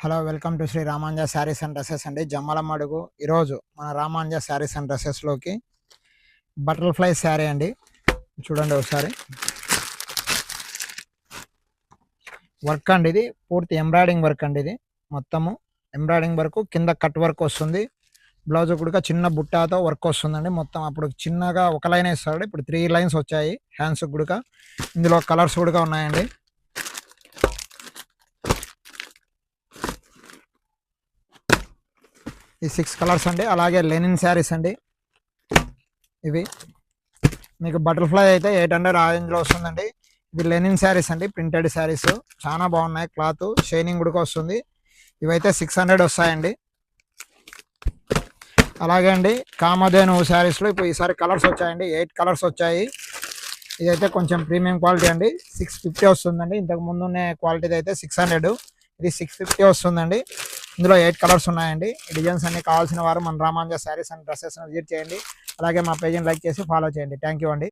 Hello welcome to Shri Ramanja sarees and dresses అండి. జమ్మలమడుగు. ఈరోజు మన రామాంజ శారీస్ అండ్ డ్రెస్సెస్లోకి బటర్ఫ్లై శారీ అండి. చూడండి ఒకసారి వర్క్ అండి. ఇది పూర్తి ఎంబ్రాయిడింగ్ వర్క్ అండి. ఇది మొత్తము ఎంబ్రాయిడింగ్ వర్క్, కింద కట్ వర్క్ వస్తుంది. బ్లౌజ్ కూడా చిన్న బుట్టాతో వర్క్ వస్తుందండి. మొత్తం అప్పుడు చిన్నగా ఒక లైన్ వేస్తాడు, ఇప్పుడు 3 లైన్స్ వచ్చాయి హ్యాండ్స్ కూడా. ఇందులో కలర్స్ కూడా ఉన్నాయండి. ఈ 6 కలర్స్ అండి. అలాగే లెనిన్ శారీస్ అండి. ఇవి మీకు బటర్ఫ్లై అయితే 800 ఆ రేంజ్లో వస్తుందండి. ఇది లెనిన్ శారీస్ అండి, ప్రింటెడ్ శారీస్ చాలా బాగున్నాయి. క్లాత్ షైనింగ్ కూడా వస్తుంది. ఇవైతే 600 వస్తాయండి. అలాగే అండి కామధేను శారీస్లో ఇప్పుడు ఈసారి కలర్స్ వచ్చాయండి. 8 కలర్స్ వచ్చాయి. ఇదైతే కొంచెం ప్రీమియం క్వాలిటీ అండి. 650 వస్తుందండి. ఇంతకు ముందు ఉన్న క్వాలిటీ అయితే 600, ఇది 650 వస్తుందండి. ఇందులో 8 కలర్స్ ఉన్నాయండి. ఈ డిజైన్స్ అన్ని కావాల్సిన వారు మన Ramanja sarees and dresses visit చేయండి. అలాగే మా పేజ్ని లైక్ చేసి ఫాలో చేయండి. థ్యాంక్ యూ అండి.